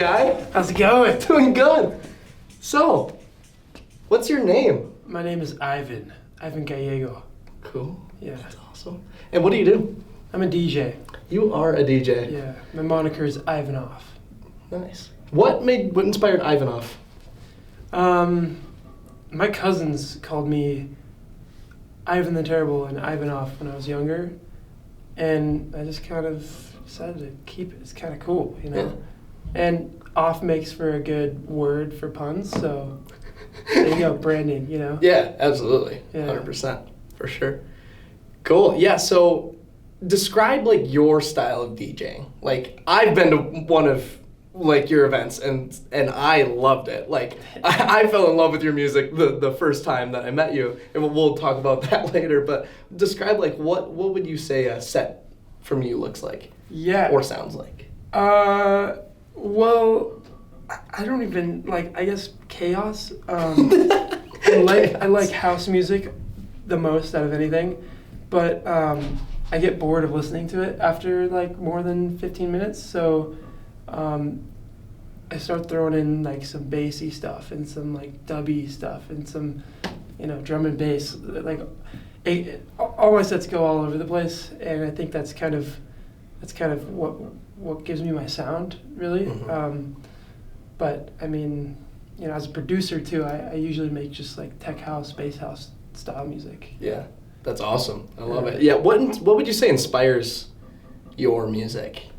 guy? How's it going? Doing good. So, what's your name? My name is Ivan Gallego. Cool. Yeah. That's awesome. And what do you do? I'm a DJ. You are a DJ. Yeah. My moniker is Ivanoff. Nice. What inspired Ivanoff? My cousins called me Ivan the Terrible and Ivanoff when I was younger, and I just kind of decided to keep it. It's kind of cool, you know? Yeah. And off makes for a good word for puns, so there you go, branding, you know? Yeah, absolutely. Yeah. 100%. For sure. Cool. Yeah, so describe like your style of DJing. Like I've been to one of like your events and I loved it. Like I fell in love with your music the first time that I met you, and we'll talk about that later, but describe like what would you say a set from you looks like? Yeah. Or sounds like? Well, I don't even, like, I guess chaos. I like house music the most out of anything, but I get bored of listening to it after like more than 15 minutes, so I start throwing in like some bassy stuff and some like dubby stuff and some, you know, drum and bass. Like all my sets go all over the place, and I think that's kind of what gives me my sound, really. Mm-hmm. But I mean, you know, as a producer too, I usually make just like tech house, bass house style music. Yeah, that's awesome. I love it. Yeah, what would you say inspires your music?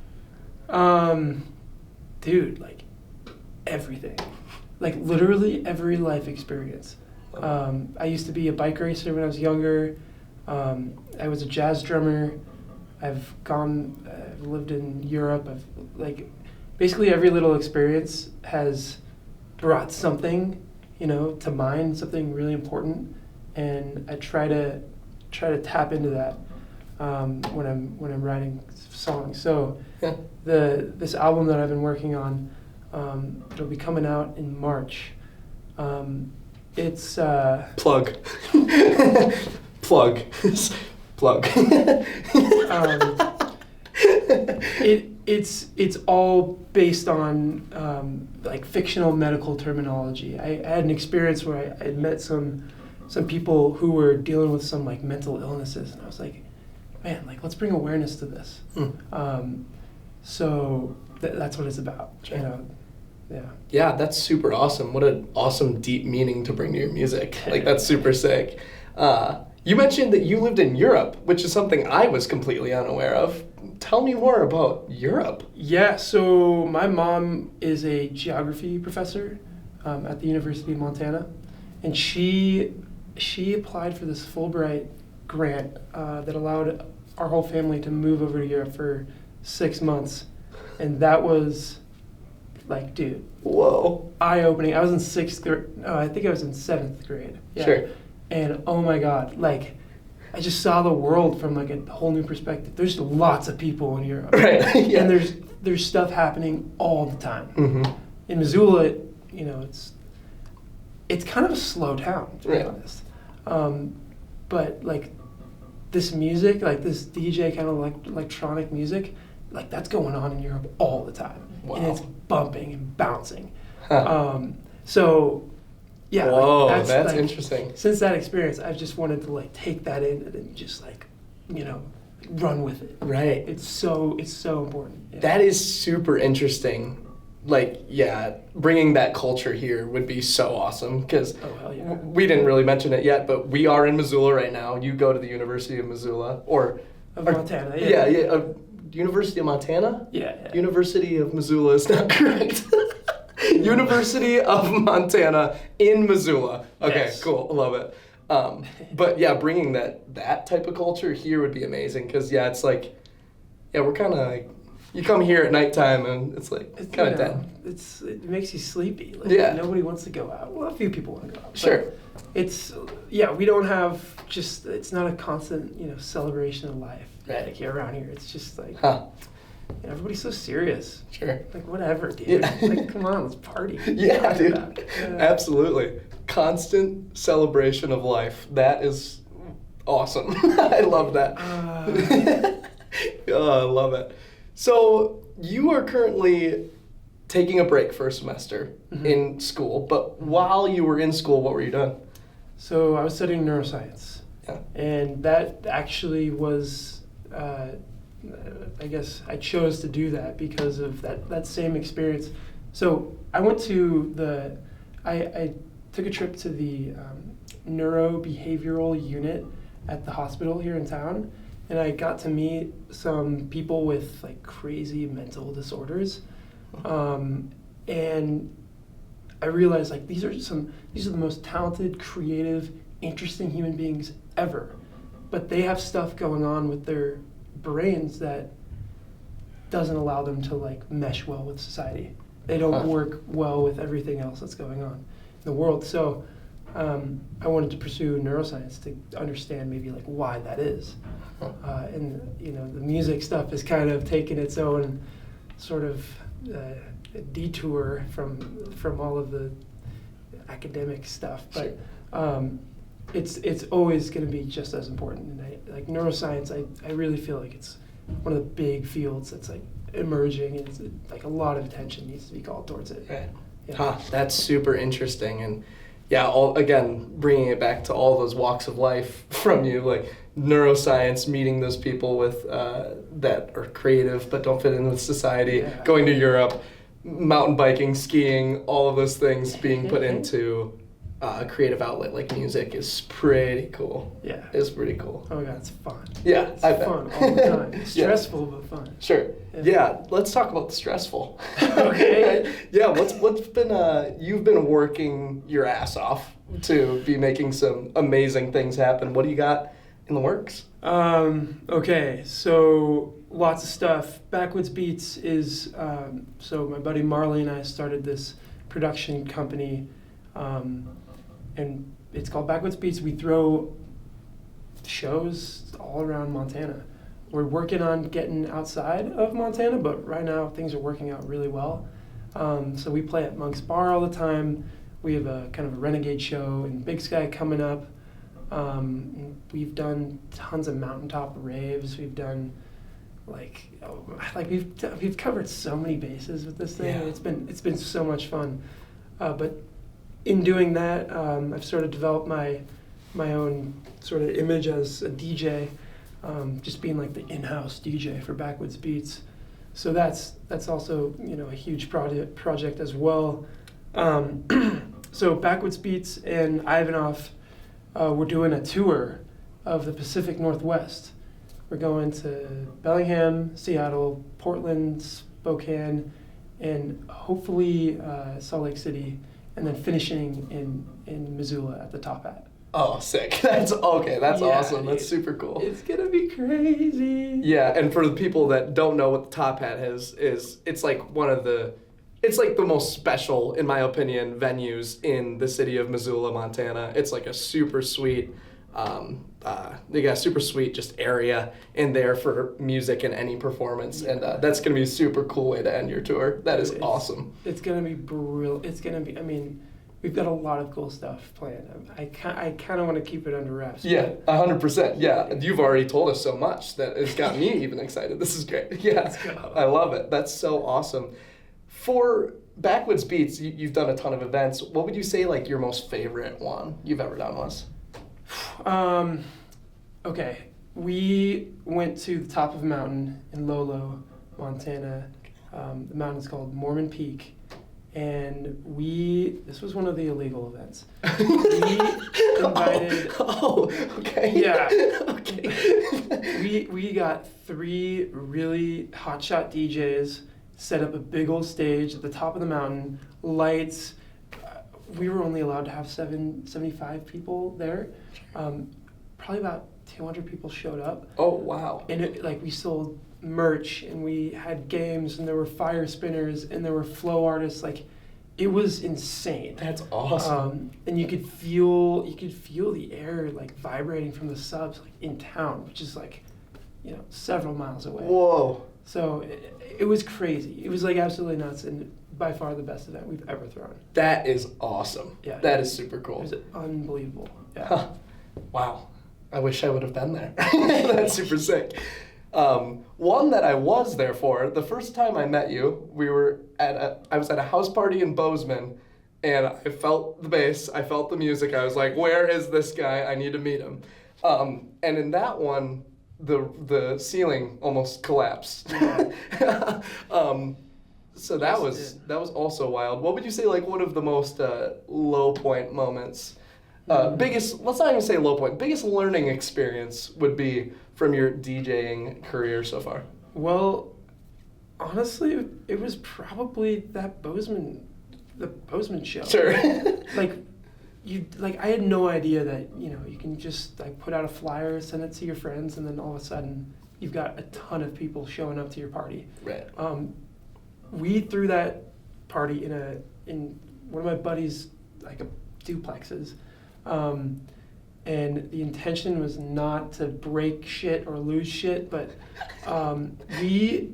Dude, like everything, like literally every life experience. I used to be a bike racer when I was younger. I was a jazz drummer. I've lived in Europe. I've like basically every little experience has brought something, you know, to mind, something really important, and I try to tap into that when I'm writing songs. So Yeah. this album that I've been working on, it'll be coming out in March. It's Plug. Plug. Plug. It's all based on like fictional medical terminology. I had an experience where I had met some people who were dealing with some like mental illnesses, and I was like, man, like let's bring awareness to this. So that's what it's about. Sure. You know, yeah. Yeah, that's super awesome. What an awesome deep meaning to bring to your music. Like that's super sick. You mentioned that you lived in Europe, which is something I was completely unaware of. Tell me more about Europe. Yeah, so my mom is a geography professor at the University of Montana, and she applied for this Fulbright grant that allowed our whole family to move over to Europe for 6 months, and that was like, dude, whoa, eye-opening. I was in 6th grade. No, I think I was in 7th grade. Yeah. Sure. And oh my God, like I just saw the world from like a whole new perspective. There's lots of people in Europe, right? Yeah. And there's stuff happening all the time. Mm-hmm. In Missoula, you know, it's kind of a slow town, to be Right. honest. But like this music, like this DJ kind of like electronic music, like that's going on in Europe all the time. Wow. And it's bumping and bouncing. Huh. So yeah, whoa, like, that's like, interesting. Since that experience, I've just wanted to like take that in and then just like, you know, run with it. Right. It's so important. Yeah. That is super interesting. Like, yeah, bringing that culture here would be so awesome because hell yeah. We didn't really mention it yet, but we are in Missoula right now. You go to the University of Missoula Montana. Yeah. University of Montana? Yeah. University of Missoula is not correct. University of Montana in Missoula. Okay, Yes. Cool. I love it. But yeah, bringing that type of culture here would be amazing because, yeah, it's like, yeah, we're kind of like, you come here at nighttime and it's like kind of dead. It makes you sleepy. Like, Yeah. Nobody wants to go out. Well, a few people want to go out. Sure. We don't have it's not a constant, you know, celebration of life. Right. Like here around here. It's just like, Huh. you know, everybody's so serious. Sure. Like, whatever, dude. Yeah. Like, come on, let's party. Yeah, Talk dude. about it. Yeah. Absolutely. Constant celebration of life. That is awesome. I love that. Oh, I love it. So you are currently taking a break for a semester in school, but while you were in school, what were you doing? So I was studying neuroscience. Yeah. And that actually was, I guess I chose to do that because of that same experience. So I went to I took a trip to the neurobehavioral unit at the hospital here in town, and I got to meet some people with like crazy mental disorders. And I realized like these are the most talented, creative, interesting human beings ever, but they have stuff going on with their brains that doesn't allow them to like mesh well with society. They don't work well with everything else that's going on in the world. So I wanted to pursue neuroscience to understand maybe like why that is. And you know, the music stuff has kind of taken its own sort of detour from all of the academic stuff, but it's always going to be just as important. And like neuroscience, I really feel like it's one of the big fields that's like emerging, and it's like a lot of attention needs to be called towards it. Right. Yeah. That's super interesting. And yeah, again, bringing it back to all those walks of life from you, like neuroscience, meeting those people with that are creative but don't fit in with society, going to Europe, mountain biking, skiing, all of those things being put into a creative outlet like music is pretty cool. Yeah. It's pretty cool. Oh my God, it's fun. Yeah, it's fun all the time. It's stressful but fun. Sure. Yeah, let's talk about the stressful. Okay. Yeah, what's been you've been working your ass off to be making some amazing things happen. What do you got in the works? Okay, so lots of stuff. Backwoods Beats is so my buddy Marley and I started this production company, and it's called Backwoods Beats. We throw shows all around Montana. We're working on getting outside of Montana, but right now things are working out really well. So we play at Monk's Bar all the time. We have a kind of a renegade show in Big Sky coming up. We've done tons of mountaintop raves. We've done we've covered so many bases with this thing. Yeah. It's been so much fun. But in doing that, I've sort of developed my own sort of image as a DJ, just being like the in-house DJ for Backwoods Beats. So that's also, you know, a huge project as well. So Backwoods Beats and Ivanoff, we're doing a tour of the Pacific Northwest. We're going to Bellingham, Seattle, Portland, Spokane, and hopefully Salt Lake City, and then finishing in Missoula at the Top Hat. Oh, sick. That's awesome. That's super cool. It's gonna be crazy. Yeah, and for the people that don't know what the Top Hat is it's like it's like the most special, in my opinion, venues in the city of Missoula, Montana. It's like a super sweet, they got a super sweet just area in there for music and any performance, and that's gonna be a super cool way to end your tour. That is awesome. It's gonna be brilliant. It's gonna be. I mean, we've got a lot of cool stuff planned. I kind of want to keep it under wraps. Yeah, 100%. Yeah, you've already told us so much that it's got me even excited. This is great. Yeah, I love it. That's so awesome. For Backwoods Beats, you've done a ton of events. What would you say like your most favorite one you've ever done was? Okay, we went to the top of a mountain in Lolo, Montana. The mountain's called Mormon Peak, and this was one of the illegal events. We invited. Oh, okay. Yeah. Okay. We got 3 really hotshot DJs. Set up a big old stage at the top of the mountain, lights. We were only allowed to have 75 people there. Probably about 200 people showed up. Oh, wow. And we sold merch, and we had games, and there were fire spinners, and there were flow artists. Like, it was insane. That's awesome. And you could feel the air like vibrating from the subs like in town, which is like, you know, several miles away. Whoa. So it was crazy. It was like absolutely nuts, and by far the best event we've ever thrown. That is awesome. Yeah. That is super cool. It was unbelievable. Yeah. Huh. Wow. I wish I would have been there. That's super sick. One that I was there for, the first time I met you, I was at a house party in Bozeman, and I felt the bass, I felt the music, I was like, where is this guy? I need to meet him. And in that one, the ceiling almost collapsed. So that was also wild. What would you say, like, one of the most low point moments? Biggest, let's not even say low point, biggest learning experience would be from your DJing career so far? Well, honestly, it was probably the Bozeman show. Sure. I had no idea that, you can just like put out a flyer, send it to your friends, and then all of a sudden you've got a ton of people showing up to your party. Right. We threw that party in one of my buddies' like a duplexes. And the intention was not to break shit or lose shit, but we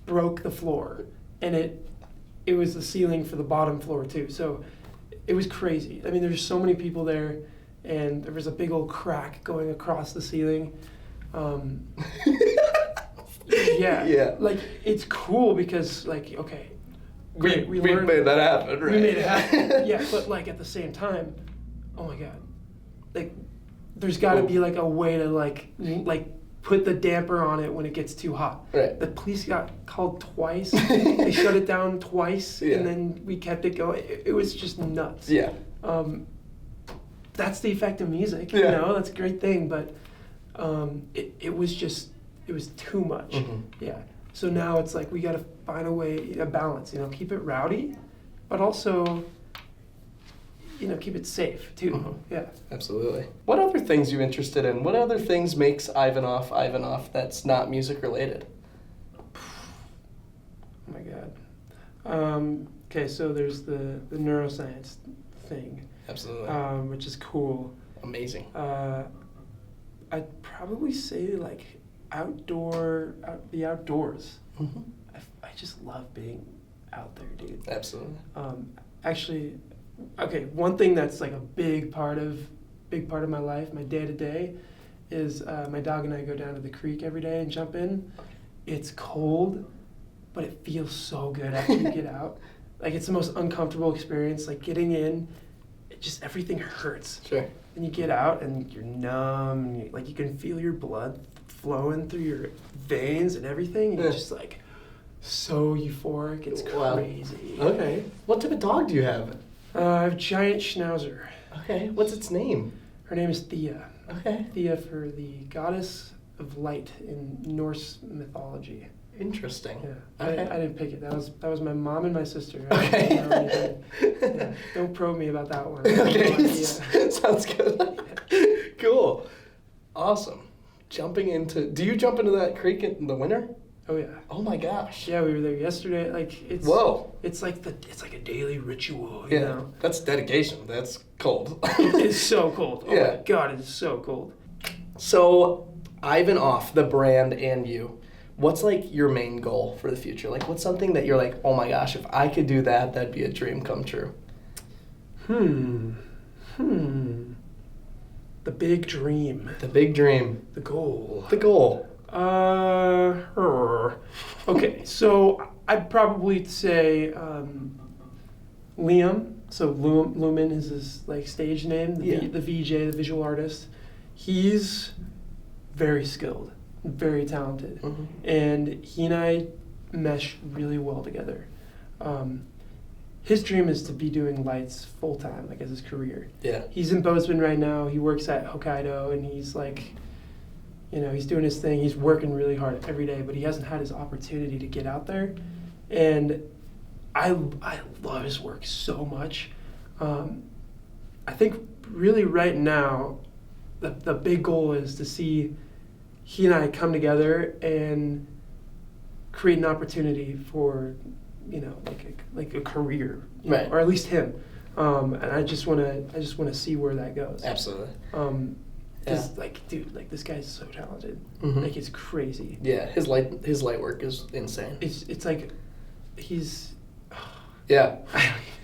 broke the floor, and it was the ceiling for the bottom floor too. So it was crazy. I mean, there's so many people there, and there was a big old crack going across the ceiling. Yeah. Like, it's cool because, like, okay, we made that happen, right? We made it happen. Yeah, but like at the same time, oh my God, like there's got to be like a way to like put the damper on it when it gets too hot. Right. The police got called twice. They shut it down twice, and then we kept it going. It was just nuts. Yeah. That's the effect of music. Yeah. That's a great thing, but it was too much. Mm-hmm. Yeah. So now it's like we got to find a way, a balance. Keep it rowdy, but also keep it safe too. Mm-hmm. Yeah. Absolutely. What other things you interested in? What other things makes Ivanoff that's not music related? Oh my God. Okay, so there's the neuroscience thing. Absolutely. Which is cool. Amazing. I'd probably say like the outdoors. Mm-hmm. I just love being out there, dude. Absolutely. Actually, okay, one thing that's like a big part of my life, my day to day, is my dog and I go down to the creek every day and jump in. It's cold, but it feels so good after you get out. Like, it's the most uncomfortable experience. Like, getting in, everything hurts. Sure. And you get out and you're numb. And you can feel your blood flowing through your veins and everything. And you're just like so euphoric. It's crazy. Okay. What type of dog do you have? I have a giant schnauzer. Okay. What's its name? Her name is Thea. Okay. Thea, for the goddess of light in Norse mythology. Interesting. Yeah. Okay. I didn't pick it. That was my mom and my sister. Okay. Yeah. Don't probe me about that one. Okay. Sounds good. Cool. Awesome. Do you jump into that creek in the winter? Oh yeah. Oh my gosh. Yeah, we were there yesterday. Whoa. It's like a daily ritual. Yeah. You know? That's dedication. That's cold. It is so cold. Oh my God, it is so cold. So, Ivanoff, the brand, and you. What's like your main goal for the future? Like, what's something that you're like, oh my gosh, if I could do that, that'd be a dream come true? The big dream. The big dream. The goal. The goal. Okay, so I'd probably say Liam. So Lumen is his like stage name. The VJ, the visual artist. He's very skilled, very talented, and he and I mesh really well together. His dream is to be doing lights full time, like as his career. Yeah. He's in Bozeman right now. He works at Hokkaido, and he's like, he's doing his thing. He's working really hard every day, but he hasn't had his opportunity to get out there. And I love his work so much. I think really right now, the big goal is to see he and I come together and create an opportunity for, like a career, right? Or at least him. And I just want to see where that goes. Absolutely. Because dude, this guy's so talented. Like, it's crazy. Yeah, his light work is insane. It's like he's. Yeah,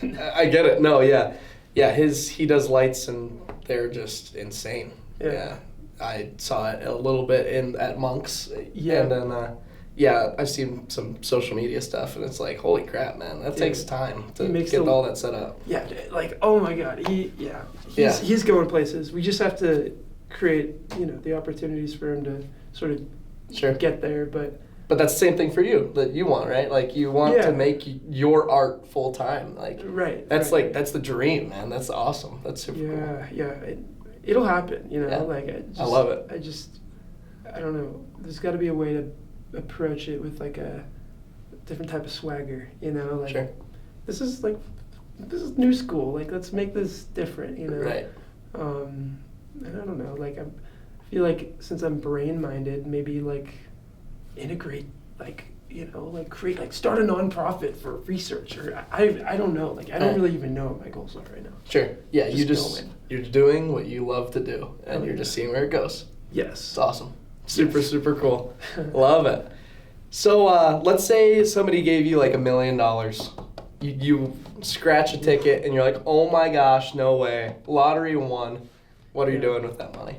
I get it. No, yeah. He does lights and they're just insane. Yeah. I saw it a little bit at Monk's. Yeah. And then, yeah, I've seen some social media stuff, and it's like, holy crap, man, that takes time to get all that set up. Yeah, like, oh my God, he's going places. We just have to create, the opportunities for him to sort of get there, but that's the same thing for you that you want, right? Like, you want to make your art full time. Like, that's that's the dream, man. That's awesome. That's super cool. Yeah, it'll happen, Like, I love it. I don't know. There's got to be a way to approach it with like a different type of swagger, Like, this is new school. Like, let's make this different, Right. And I don't know. Like, I feel like since I'm brain-minded, maybe like integrate, like, like create, like start a nonprofit for research, or I don't know. Like, I don't really even know what my goals are right now. Sure. Yeah, you're doing what you love to do, and you're just seeing where it goes. Yes. It's awesome. Super cool. Love it. So let's say somebody gave you like $1 million. You scratch a ticket and you're like, oh my gosh, no way. Lottery won. What are you doing with that money?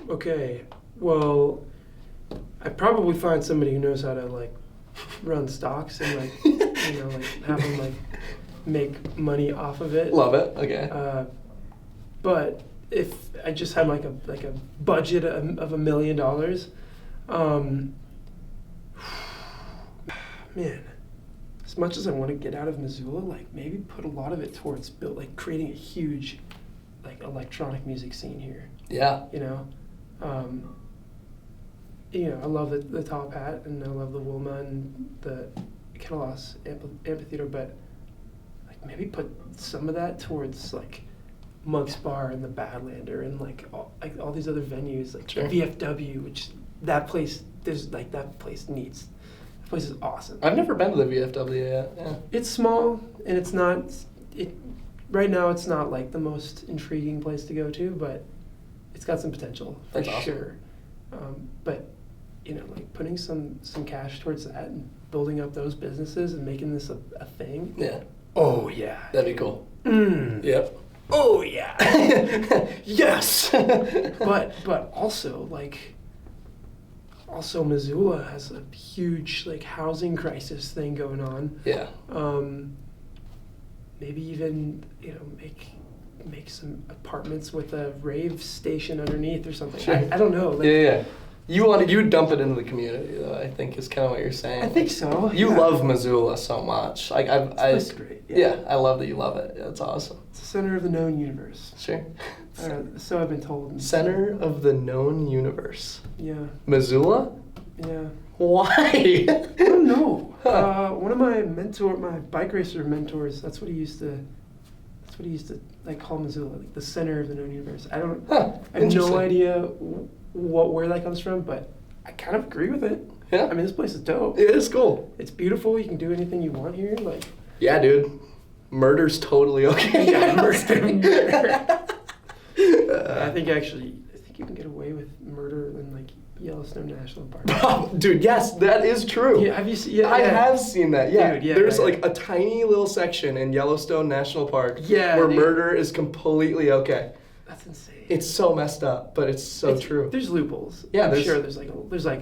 Okay. Well, I'd probably find somebody who knows how to like run stocks and like like have them like make money off of it. Love it. Okay. But if I just had like a budget of $1 million, man, as much as I want to get out of Missoula, like maybe put a lot of it towards creating a huge like electronic music scene here. Yeah. I love the Top Hat, and I love the Wilma and the Ketelos Amphitheater, but like maybe put some of that towards like Monk's Bar and the Badlander and like all these other venues like VFW, which that place needs. That place is awesome. I've never been to the VFW yet. Yeah. It's small and it's not. Right now it's not like the most intriguing place to go to, but it's got some potential for sure. But like putting some cash towards that and building up those businesses and making this a thing. Yeah. Oh yeah. That'd be cool. Yep. Oh yeah. Yes. but also Missoula has a huge like housing crisis thing going on. Yeah. Maybe even make some apartments with a rave station underneath or something. Sure. I don't know. Like, yeah. You would dump it into the community, though, I think is kind of what you're saying. I think so. You love Missoula so much. Like it's great. Yeah, I love that you love it. Yeah, it's awesome. It's the center of the known universe. Sure. So I've been told. Center of the known universe. Yeah. Missoula? Yeah. Why? I don't know. One of my bike racer mentors, that's what he used to like call Missoula, like the center of the known universe. I have no idea where that comes from, but I kind of agree with it. Yeah. I mean, this place is dope. It is cool. It's beautiful. You can do anything you want here. Like. Yeah, dude. Murder's totally okay. Yeah, murder. I think you can get away with murder in like Yellowstone National Park. Oh, dude, yes, that is true. Yeah, have you seen? Yeah, I have seen that. Yeah, dude, there's like a tiny little section in Yellowstone National Park where murder is completely okay. That's insane. It's so messed up, but it's true. There's loopholes. Yeah, I'm sure there's like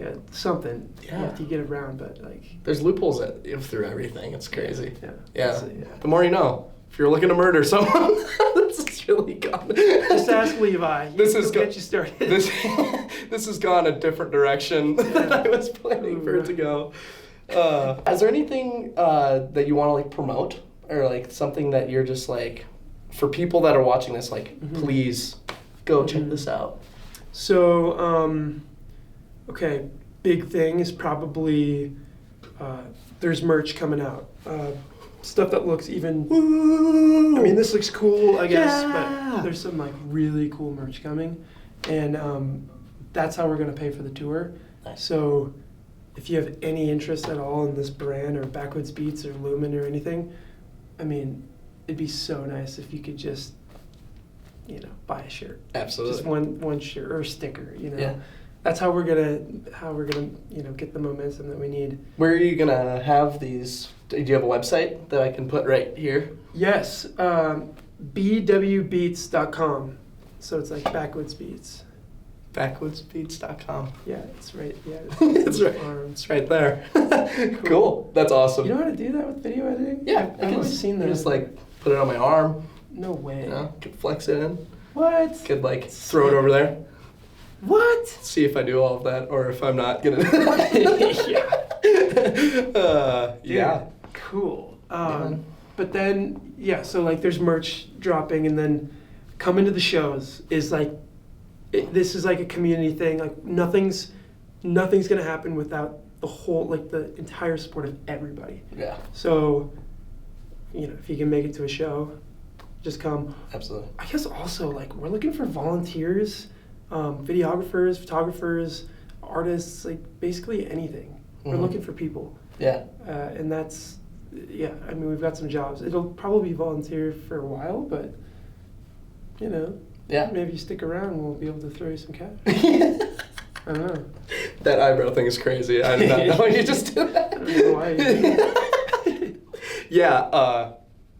a something you have to get around, but like there's loopholes through everything. It's crazy. Yeah. The more you know. If you're looking to murder someone, this is really gone. Just ask Levi. This is get you started. This has gone a different direction than I was planning for it to go. Is there anything that you want to like promote, or like something that you're just like, for people that are watching this, like please go check this out? So, okay, big thing is probably there's merch coming out. Stuff that looks even. Woo! I mean, this looks cool, I guess, but there's some like really cool merch coming, and that's how we're gonna pay for the tour. Nice. So, if you have any interest at all in this brand or Backwoods Beats or Lumen or anything, I mean, it'd be so nice if you could just, buy a shirt. Absolutely. Just one shirt or a sticker. Yeah. That's how we're gonna get the momentum that we need. Where are you gonna have these? Do you have a website that I can put right here? Yes, bwbeats.com. So it's like Backwoods Beats. Backwoodsbeats.com. Yeah, it's right. Yeah, It's right. It's right there. Cool. That's awesome. You know how to do that with video editing? Yeah, I've always seen that. Just like put it on my arm. No way. You know, could flex it in. What? Could like throw it over there. What? See if I do all of that, or if I'm not gonna. Yeah. Cool. Yeah. But then, yeah, so like there's merch dropping, and then coming to the shows is like, this is like a community thing. Like nothing's gonna happen without the whole, like the entire support of everybody. Yeah. So, you know, if you can make it to a show, just come. Absolutely. I guess also like we're looking for volunteers, videographers, photographers, artists, like basically anything. We're looking for people. Yeah. And that's, yeah, I mean, we've got some jobs. It'll probably be volunteer for a while, but, you know, Yeah. maybe you stick around and we'll be able to throw you some cash. I don't know. That eyebrow thing is crazy. I did not know you just did that. I don't know why you do that. Yeah,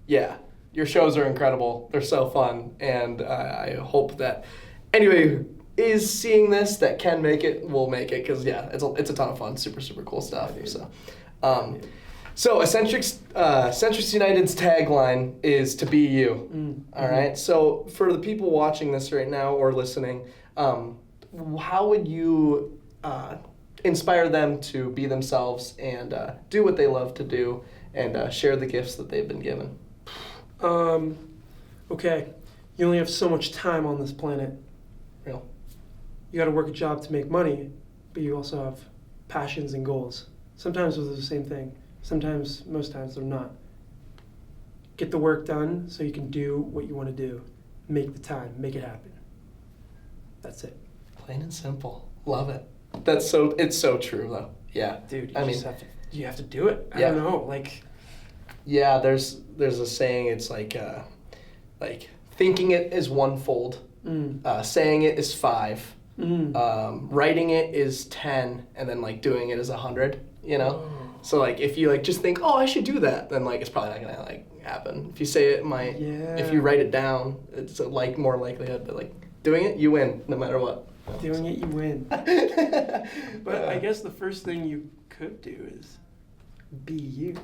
yeah. Your shows are incredible. They're so fun, and I hope that anybody who is seeing this that can make it will make it, because yeah, it's a ton of fun. Super cool stuff. So Eccentrics United's tagline is "To be you." All right. So for the people watching this right now or listening, how would you inspire them to be themselves and do what they love to do and share the gifts that they've been given? Okay, you only have so much time on this planet. Real. You got to work a job to make money, but you also have passions and goals. Sometimes those are the same thing. Sometimes, most times, they're not. Get the work done so you can do what you want to do. Make the time. Make it happen. That's it. Plain and simple. Love it. It's so true though. Yeah. Dude, you have to do it. I Yeah. don't know, like. Yeah, there's a saying. It's like thinking it is one fold, saying it is 5, writing it is 10, and then like doing it is 100. You know, so like if you like just think, oh, I should do that, then like it's probably not gonna like happen. If you say it might, if you write it down, it's like more likelihood. But like doing it, you win no matter what. Doing it, you win. But I guess the first thing you could do is be you.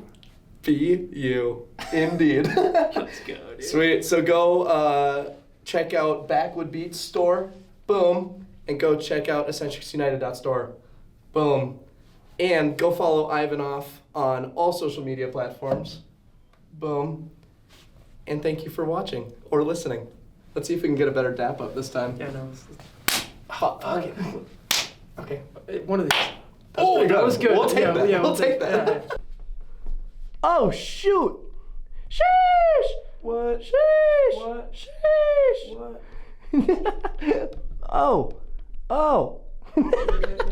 Be you, indeed. Let's go, dude. Sweet. So go check out Backwood Beats store, boom, and go check out EccentricsUnited.store, boom, and go follow Ivanoff on all social media platforms, boom, and thank you for watching or listening. Let's see if we can get a better dap up this time. Yeah, no. Okay. One of these. Oh, That was good. We'll take that. Yeah, we'll take that. Yeah. Oh, shoot. Sheesh. What? Sheesh. What? Sheesh. What? Oh.